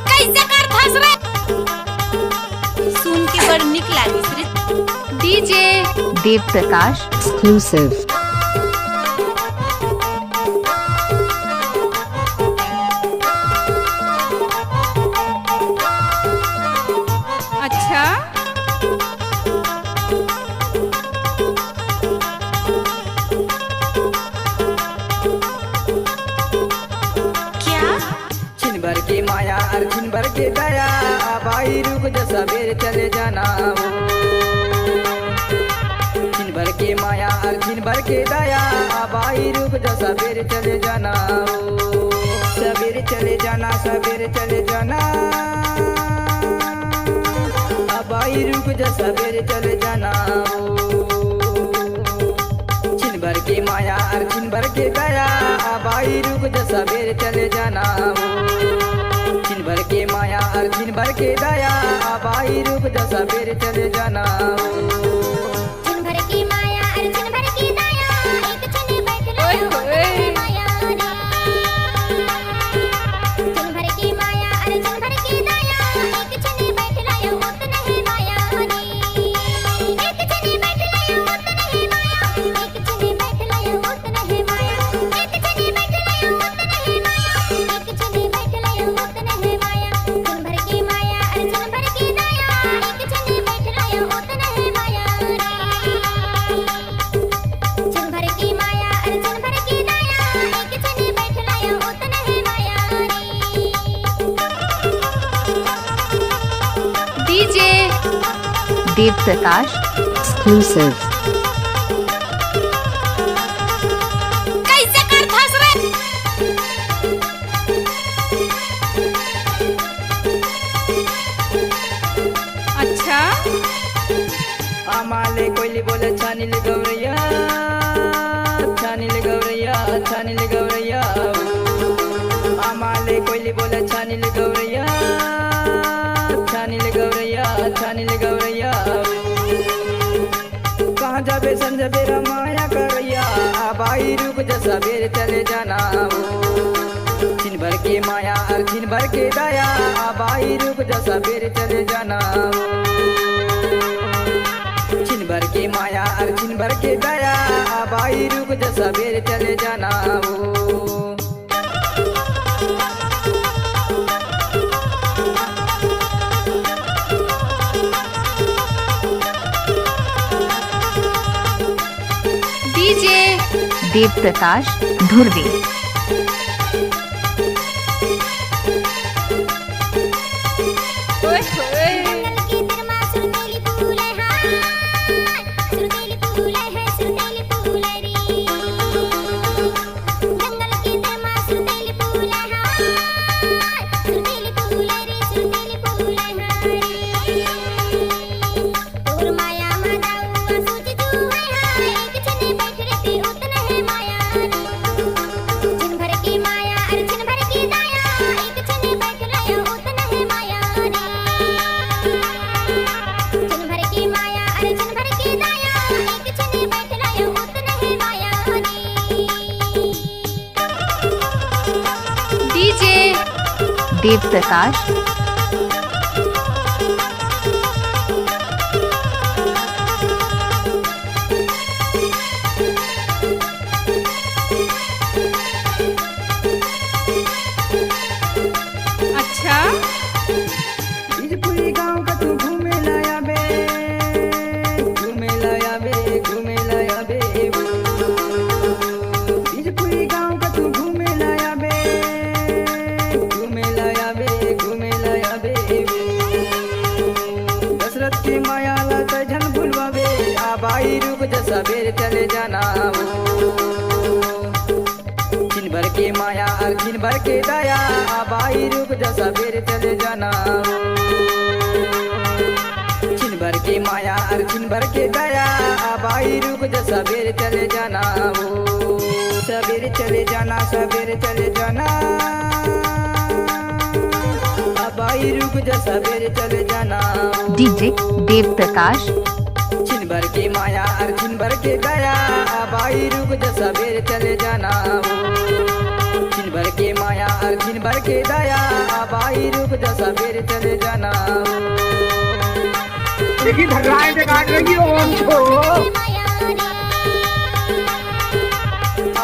कैसे कर फंस रे सुन के बड़ निक लागिस रे डीजे देव प्रकाश एक्सक्लूसिव। अच्छा क्या छिन भर के माया और छिन भर के दया भाई रुक जा सबेर चले जाना हो। छिन भर के माया और छिन भर के दया भाई रुक जा सबेर चले जाना हो। सबेर चले जाना सबेर चले जाना भाई रुक जा सबेर चले जाना हो। छिन भर के माया और छिन भर के दया भाई रुक जा सबेर चले जाना हो। छिन भर के माया और छिन भर के दया भाई रुक जा सबेर चले जाना हो। छिन भर की माया और छिन भर की दया एक छने बैठ लो माया रे। छिन भर की माया और छिन भर की दया एक छने बैठ लो उतना है माया रे। एक छने बैठ लो उतना है माया। एक छने बैठ लो उतना है माया। एक छने बैठ लो उतना है माया। एक छने बैठ लो उतना है माया। छिन भर की माया और छिन भर की दया एक छने बैठ लो उतना है माया रे। छिन भर की माया और छिन भर की दया एक छने बैठ लो उतना है माया रे। DJ Dev Prakash exclusive. कैसे कर फंस रे अच्छा आमाले कोइली बोले छानील गौरैया छानील गौरैया छानील गौरैया। आमाले कोइली बोले छानील गौरैया छानील गौरैया छानील गौरैया। कहाँ जाबे संजय बेरा माया करैया भाई रुक जा सबेर चले जाना हो। छिन भर के माया और छिन भर के दया भाई रुक जा सबेर चले जाना हो। छिन भर के माया और छिन भर के दया भाई रुक जा सबेर चले जाना हो। डीजे देव प्रकाश धुर्वे। ओए होए जंगल की दरमा सुरतेली फूल है सुरतेली फूल है सुरतेली फूल रे। जंगल की दरमा सुरतेली फूल है सुरतेली फूल रे सुरतेली फूल है। और माया मादाऊ सोच तू है एक छने बैठ रे उतना है माया रे। छिन भर की माया और छिन भर की दया एक छने बैठ रे उतना है माया रे। छिन भर की माया और छिन भर की दया एक छने बैठ रे उतना है माया रे। डीजे देव प्रकाश अच्छा इजपुरी गांव का तू घूमे लाया बे घूमे लाया बे घूमे लाया बे। इजपुरी गांव का तू घूमे लाया बे घूमे लाया बे घूमे लाया बे। दशरथ की माया लाता झन भूलवा बे भाई रुक जा सबेर चले जाना हो। छिन भर के माया और छिन भर के दया भाई रुक जा सबेर चले जाना हो। छिन भर के माया और छिन भर के दया भाई रुक जा सबेर चले जाना हो। सबेर चले जाना सबेर चले जाना भाई रुक जा सबेर चले जाना हो। डीजे देव प्रकाश छिन भर के माया और छिन भर के दया भाई रुक जा सबेर चले जाना हो। छिन भर के माया अर्जिन भर के दया अब आई रुक जा सबेर चले जाना देखी धर्राए से काट रही हो हमको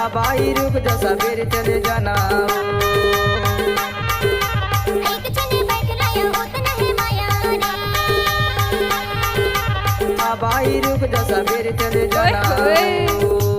अब आई रुक जा सबेर चले जाना एक जने बैठला या होत नहीं माया रे अब आई रुक जा सबेर चले